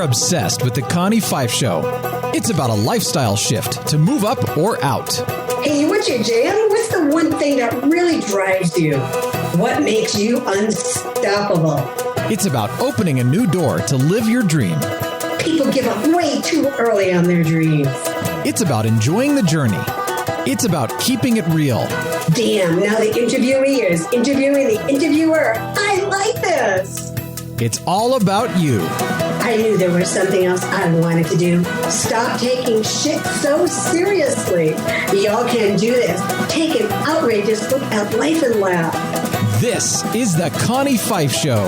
obsessed with the Connie Pheiff Show. It's about a lifestyle shift to move up or out. Hey, what's your jam? What's the one thing that really drives you? What makes you unstoppable? It's about opening a new door to live your dream. People give up way too early on their dreams. It's about enjoying the journey. It's about keeping it real. Damn, now the interviewee is interviewing the interviewer. I like this. It's all about you. I knew there was something else I wanted to do. Stop taking shit so seriously. Y'all can do this. Take an outrageous look at life and laugh. This is the Connie Pheiff Show.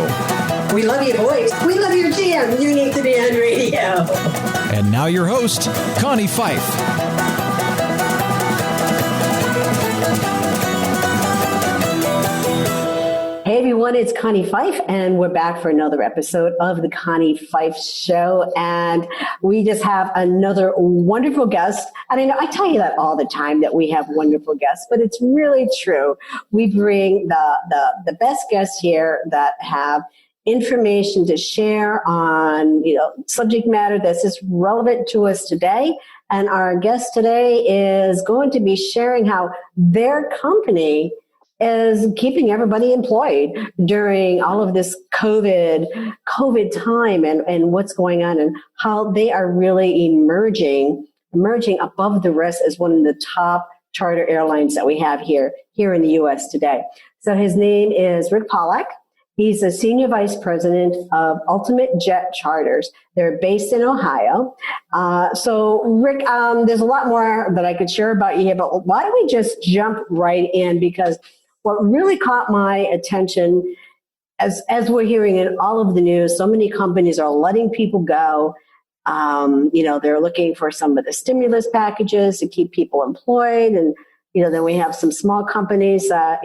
We love your voice. We love your jam. You need to be on radio. And now your host, Connie Pheiff. Hey everyone, it's Connie Pheiff, and we're back for another episode of the Connie Pheiff Show. And we just have another wonderful guest. And I know I tell you that all the time that we have wonderful guests, but it's really true. We bring the best guests here that have information to share on, subject matter that's just relevant to us today. And our guest today is going to be sharing how their company is keeping everybody employed during all of this COVID time and what's going on, and how they are really emerging above the rest as one of the top charter airlines that we have here in the U.S. today. So his name is Rick Pawlak. He's a senior vice president of Ultimate Jet Charters. They're based in Ohio. So Rick, there's a lot more that I could share about you here, but why don't we just jump right in? Because what really caught my attention, as we're hearing in all of the news, so many companies are letting people go. They're looking for some of the stimulus packages to keep people employed. And, then we have some small companies that,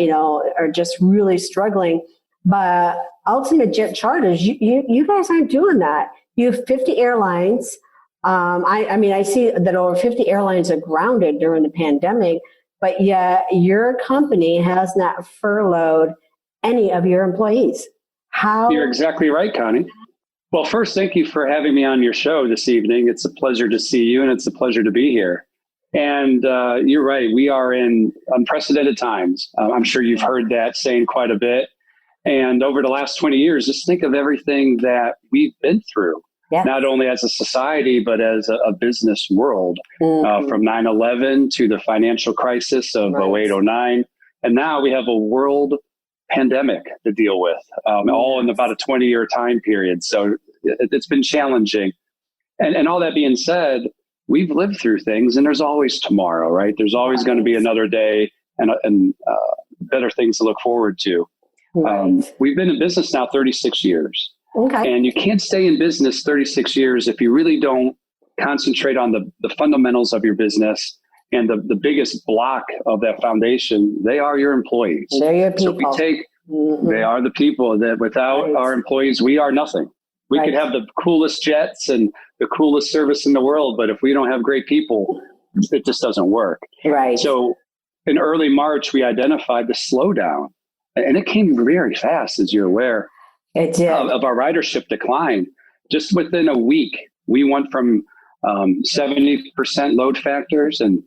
are just really struggling. But Ultimate Jet Charters, you guys aren't doing that. You have 50 airlines. I see that over 50 airlines are grounded during the pandemic. But yet your company has not furloughed any of your employees. How? You're exactly right, Connie. Well, first, thank you for having me on your show this evening. It's a pleasure to see you, and it's a pleasure to be here. And you're right. We are in unprecedented times. I'm sure you've heard that saying quite a bit. And over the last 20 years, just think of everything that we've been through. Yeah. Not only as a society, but as a business world, from 9/11 to the financial crisis of 08-09. And now we have a world pandemic to deal with, all in about a 20-year time period. So it's been challenging. And all that being said, we've lived through things, and there's always tomorrow, right? There's always going to be another day and better things to look forward to. We've been in business now 36 years. Okay. And you can't stay in business 36 years if you really don't concentrate on the fundamentals of your business. And the biggest block of that foundation, they are your employees. They're your people. So they are the people that without our employees, we are nothing. We could have the coolest jets and the coolest service in the world, but if we don't have great people, it just doesn't work. Right. So in early March, we identified the slowdown, and it came very fast, as you're aware. It did. Of our ridership decline. Just within a week, we went from 70% load factors and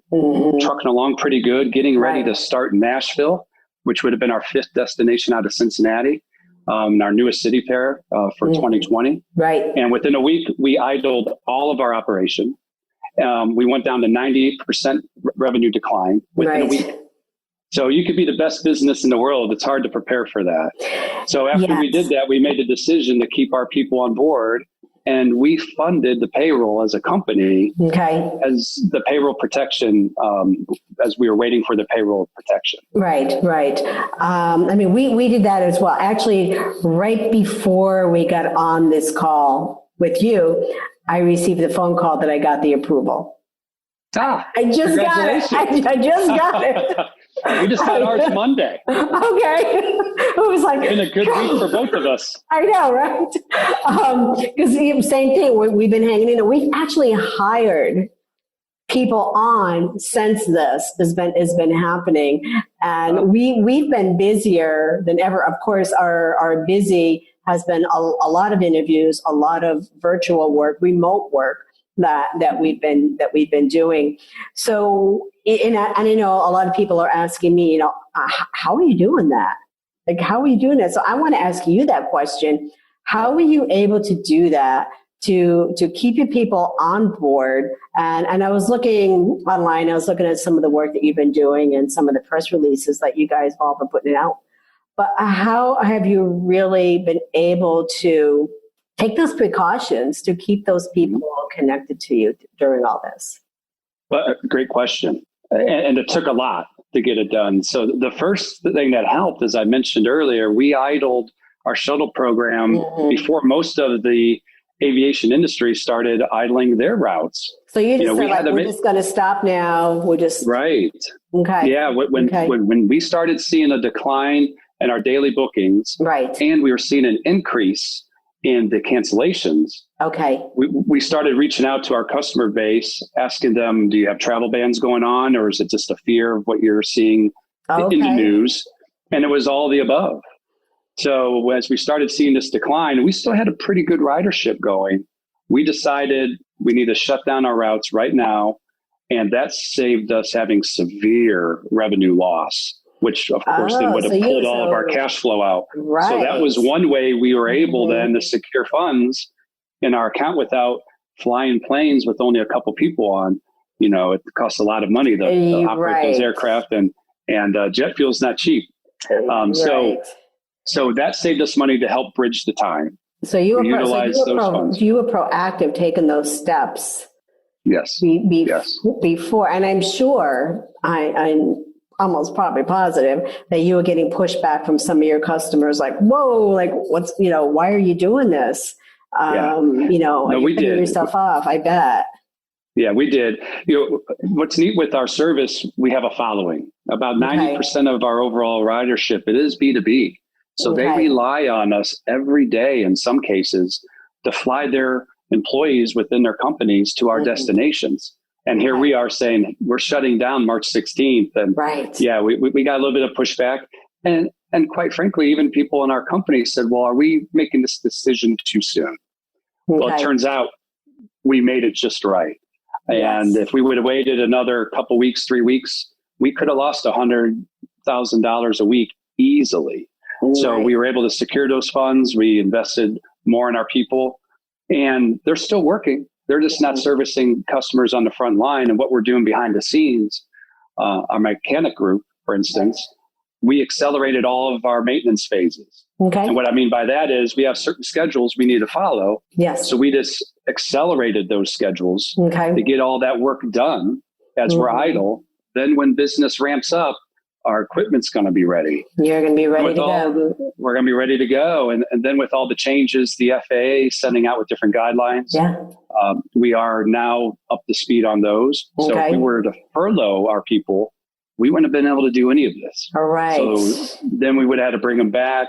trucking along pretty good, getting ready to start Nashville, which would have been our fifth destination out of Cincinnati, our newest city pair for 2020. Right. And within a week, we idled all of our operation. We went down to 98% revenue decline within a week. So you could be the best business in the world. It's hard to prepare for that. So after we did that, we made the decision to keep our people on board, and we funded the payroll as a company as the payroll protection, as we were waiting for the payroll protection. Right. We did that as well. Actually, right before we got on this call with you, I received the phone call that I got the approval. I just got it. I just got it. We just got ours Monday. Okay. It was like... It's been a good week for both of us. I know, right? Because same thing, we've been hanging in. We've actually hired people on since this has been happening. And we've been busier than ever. Of course, our busy has been a lot of interviews, a lot of virtual work, remote work that we've been doing. So, and I know a lot of people are asking me, how are you doing that? Like, how are you doing that? So I want to ask you that question. How are you able to do that to keep your people on board? And I was looking online, I was looking at some of the work that you've been doing and some of the press releases that you guys all been putting out. But how have you really been able to take those precautions to keep those people connected to you during all this? Well, great question. And it took a lot to get it done. So the first thing that helped, as I mentioned earlier, we idled our shuttle program before most of the aviation industry started idling their routes. So you just said, we're just going to stop now. We're just... Right. Okay. Yeah. When we started seeing a decline in our daily bookings, right, and we were seeing an increase in the cancellations, okay, we started reaching out to our customer base, asking them, do you have travel bans going on, or is it just a fear of what you're seeing in the news? And it was all the above. So as we started seeing this decline, and we still had a pretty good ridership going, we decided we need to shut down our routes right now. And that saved us having severe revenue loss, which of course then would have pulled all of our cash flow out. Right. So that was one way we were able then to secure funds in our account without flying planes with only a couple people on. It costs a lot of money to operate those aircraft, and jet fuel is not cheap. So that saved us money to help bridge the time. So you were proactive taking those steps. Yes. Before, and I'm sure, I'm almost probably positive that you were getting pushback from some of your customers, like, whoa, like what's, why are you doing this? We did yourself off, I bet. Yeah, we did. What's neat with our service, we have a following. About 90% of our overall ridership, it is B2B. So they rely on us every day in some cases to fly their employees within their companies to our destinations. And here we are saying we're shutting down March 16th. And we got a little bit of pushback. And quite frankly, even people in our company said, well, are we making this decision too soon? Well, it turns out we made it just right. And if we would have waited another couple weeks, 3 weeks, we could have lost $100,000 a week easily. So we were able to secure those funds. We invested more in our people, and they're still working. They're just not servicing customers on the front line. And what we're doing behind the scenes, our mechanic group, for instance, we accelerated all of our maintenance phases. Okay. And what I mean by that is we have certain schedules we need to follow. Yes. So we just accelerated those schedules to get all that work done as we're idle. Then when business ramps up, our equipment's going to be ready. You're going to be ready to go. We're going to be ready to go. And then with all the changes, the FAA sending out with different guidelines, we are now up to speed on those. So if we were to furlough our people, we wouldn't have been able to do any of this. All right. So then we would have had to bring them back,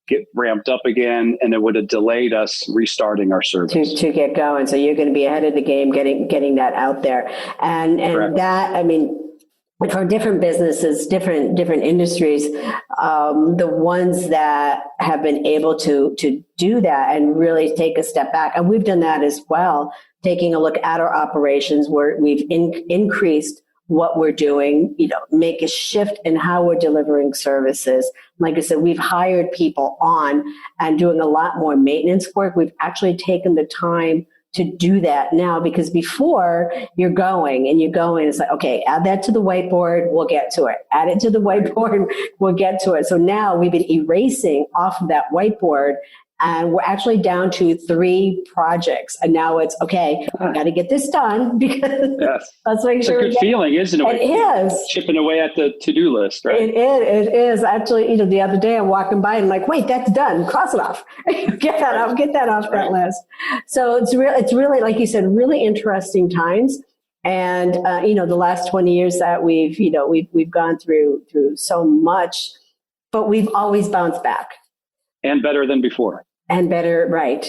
get ramped up again, and it would have delayed us restarting our service. To get going. So you're going to be ahead of the game getting that out there. And that, I mean, for different businesses, different industries, the ones that have been able to do that and really take a step back, and we've done that as well, taking a look at our operations where we've increased what we're doing, make a shift in how we're delivering services. Like I said, we've hired people on and doing a lot more maintenance work. We've actually taken the time to do that now, because before you're going, it's like, okay, add that to the whiteboard, we'll get to it. Add it to the whiteboard, we'll get to it. So now we've been erasing off of that whiteboard, and we're actually down to 3 projects. And now it's, okay, I got to get this done, because let's make sure. It's a good feeling, isn't it? It is. Chipping away at the to-do list, right? It is. Actually, the other day I'm walking by and I'm like, wait, that's done. Cross it off. Get that off that list. So it's really, like you said, really interesting times. And, the last 20 years that we've gone through so much, but we've always bounced back. And better than before. And better, right.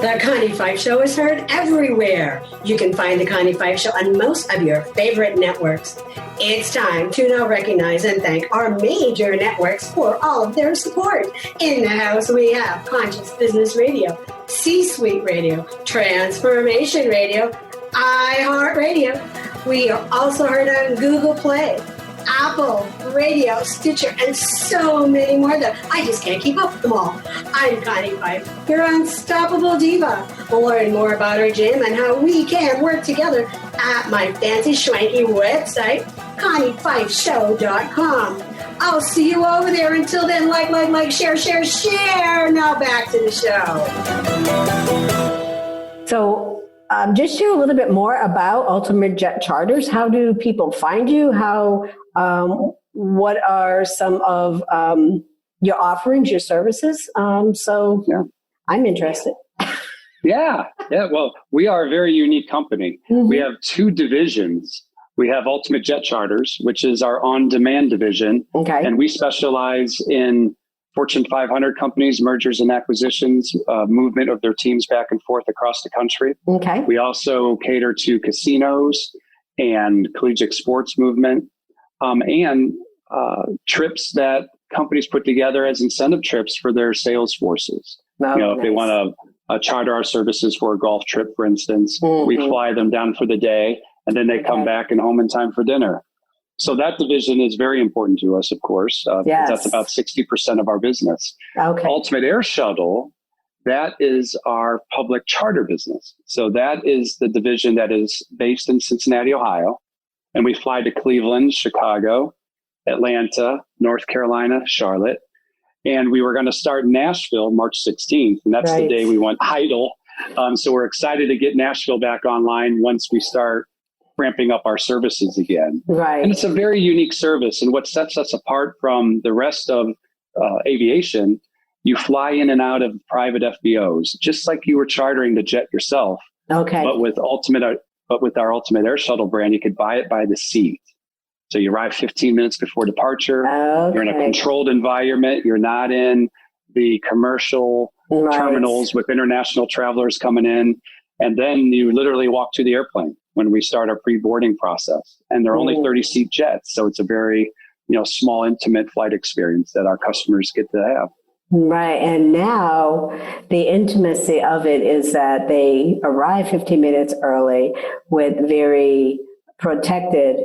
That kind Connie Pheiff Show is heard everywhere. You can find The Connie Pheiff Show on most of your favorite networks. It's time to now recognize and thank our major networks for all of their support. In the house, we have Conscious Business Radio, C-Suite Radio, Transformation Radio, iHeartRadio. We are also heard on Google Play, Apple, Radio, Stitcher, and so many more that I just can't keep up with them all. I'm Connie Pheiff, your unstoppable diva. Learn more about our gym and how we can work together at my fancy schwanky website, ConniePheiffShow.com. I'll see you over there. Until then, like, share. Now back to the show. So, just share a little bit more about Ultimate Jet Charters. How do people find you? What are some of your offerings, your services? I'm interested. Yeah. Well, we are a very unique company. Mm-hmm. We have two divisions. We have Ultimate Jet Charters, which is our on-demand division. Okay. And we specialize in Fortune 500 companies, mergers and acquisitions, movement of their teams back and forth across the country. Okay. We also cater to casinos and collegiate sports movement, and trips that companies put together as incentive trips for their sales forces. Oh, if they want to charter our services for a golf trip, for instance, we fly them down for the day, and then they come back and home in time for dinner. So that division is very important to us, of course. Yes. That's about 60% of our business. Okay. Ultimate Air Shuttle, that is our public charter business. So that is the division that is based in Cincinnati, Ohio. And we fly to Cleveland, Chicago, Atlanta, North Carolina, Charlotte. And we were going to start in Nashville March 16th. And that's the day we went idle. So we're excited to get Nashville back online once we start ramping up our services again. Right. And it's a very unique service. And what sets us apart from the rest of aviation, you fly in and out of private FBOs, just like you were chartering the jet yourself. Okay. But with our Ultimate Air Shuttle brand, you could buy it by the seat. So you arrive 15 minutes before departure. Okay. You're in a controlled environment. You're not in the commercial terminals with international travelers coming in. And then you literally walk to the airplane when we start our pre-boarding process. And they're only 30-seat jets. So it's a very, small, intimate flight experience that our customers get to have. Right. And now the intimacy of it is that they arrive 15 minutes early with very protected,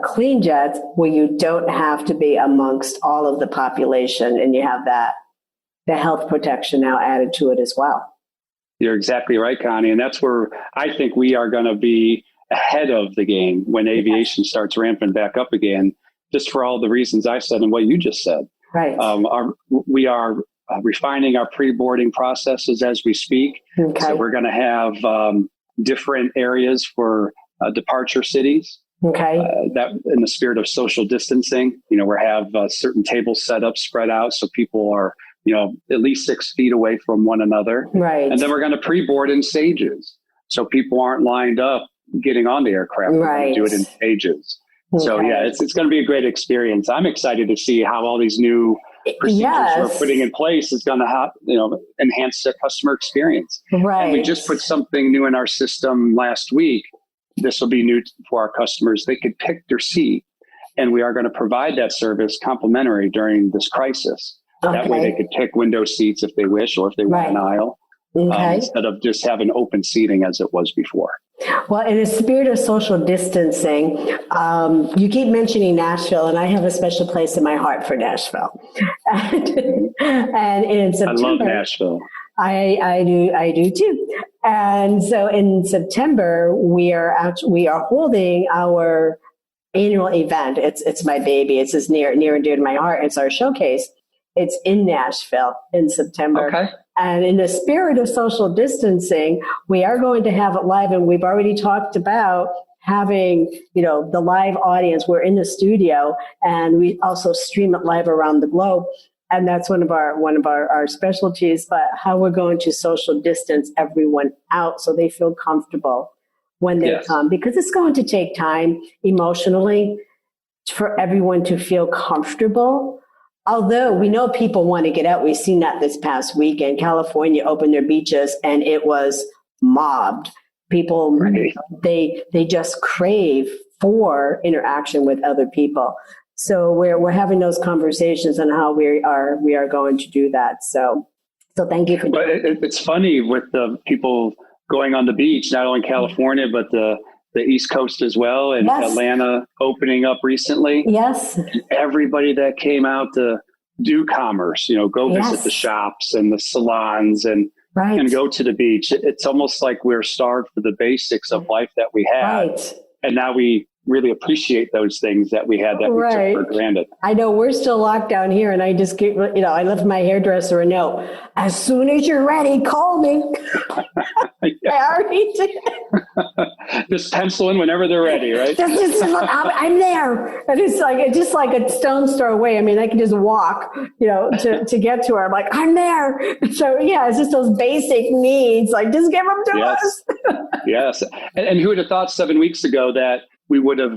clean jets where you don't have to be amongst all of the population. And you have the health protection now added to it as well. You're exactly right, Connie. And that's where I think we are going to be ahead of the game when aviation starts ramping back up again, just for all the reasons I said and what you just said. Right. We are refining our pre-boarding processes as we speak. Okay. So we're going to have different areas for departure cities. Okay. That in the spirit of social distancing, we have certain tables set up, spread out, so people are at least 6 feet away from one another. Right. And then we're going to pre-board in stages. So people aren't lined up getting on the aircraft. We're going to do it in stages. Okay. So it's going to be a great experience. I'm excited to see how all these new procedures we're putting in place is going to enhance the customer experience. Right. And we just put something new in our system last week. This will be new for our customers. They could pick their seat, and we are going to provide that service complimentary during this crisis. Okay. That way they could pick window seats if they wish, or if they want an aisle, instead of just having open seating as it was before. Well, in the spirit of social distancing, you keep mentioning Nashville, and I have a special place in my heart for Nashville. And in September, I love Nashville. I do too. And so in September, we are holding our annual event. It's my baby. It's as near and dear to my heart. It's our showcase. It's in Nashville in September. Okay. And in the spirit of social distancing, we are going to have it live. And we've already talked about having, the live audience. We're in the studio, and we also stream it live around the globe. And that's one of our specialties, but how we're going to social distance everyone out so they feel comfortable when they come, because it's going to take time emotionally for everyone to feel comfortable although we know people want to get out, we've seen that this past weekend. California opened their beaches and it was mobbed. People, Right. they just crave for interaction with other people. So we're having those conversations on how we are going to do that. So thank you for But it's funny with the people going on the beach, not only California, but the East Coast as well, and Yes. Atlanta opening up recently. Yes. Everybody that came out to do commerce, go Yes. visit the shops and the salons and Right. go to the beach. It's almost like we're starved for the basics of life that we had. Right. And now we really appreciate those things that we had that we Right. took for granted. I know we're still locked down here, and I just keep, I left my hairdresser a note. As soon as you're ready, call me. I already did. Just pencil in whenever they're ready, right? I'm there. And it's just like a stone's throw away. I mean, I can just walk, to get to her. I'm like, I'm there. So yeah, it's just those basic needs. Like, just give them to us. Yes. And who would have thought 7 weeks ago that we would have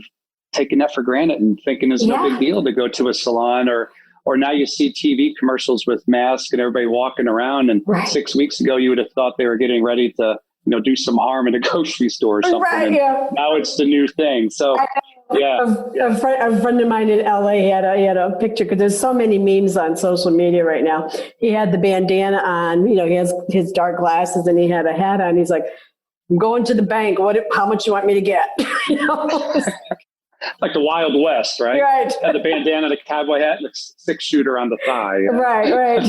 taken that for granted and thinking it's no big deal to go to a salon or now you see TV commercials with masks and everybody walking around. And 6 weeks ago, you would have thought they were getting ready to, do some harm in a grocery store or something. Right, and now it's the new thing. So, A friend of mine in LA he had a picture, because there's so many memes on social media right now. He had the bandana on, he has his dark glasses and he had a hat on. He's like, I'm going to the bank. How much you want me to get? Like the Wild West, right? Right. Had the bandana, the cowboy hat, and the 6-shooter on the thigh. Right.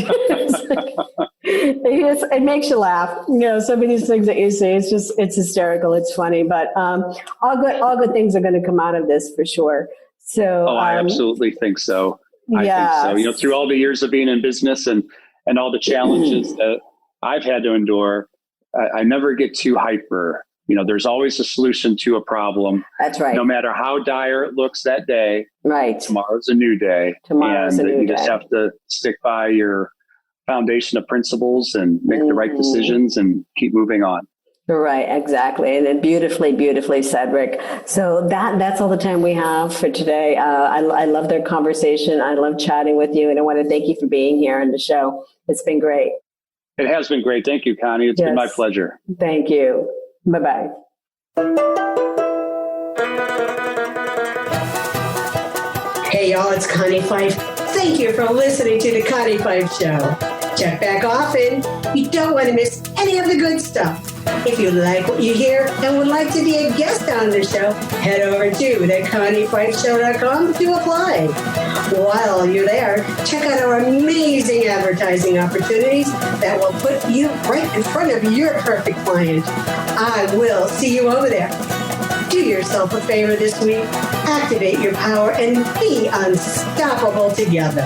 It makes you laugh. Some of these things that you see, it's hysterical. It's funny, but all good things are going to come out of this for sure. So, I absolutely think so. I think so. Through all the years of being in business and all the challenges that I've had to endure, I never get too hyper. There's always a solution to a problem. That's right. No matter how dire it looks that day, right. Tomorrow's a new day. You just have to stick by your foundation of principles and make the right decisions and keep moving on. Right, exactly. And then beautifully said, Rick. So that's all the time we have for today. I love their conversation. I love chatting with you. And I want to thank you for being here on the show. It's been great. It has been great. Thank you, Connie. It's been my pleasure. Thank you. Bye-bye. Hey, y'all, it's Connie Pheiff. Thank you for listening to the Connie Pheiff Show. Check back often. You don't want to miss any of the good stuff. If you like what you hear and would like to be a guest on the show, head over to theconniefeifshow.com to apply. While you're there, check out our amazing advertising opportunities that will put you right in front of your perfect client. I will see you over there. Do yourself a favor this week. Activate your power and be unstoppable together.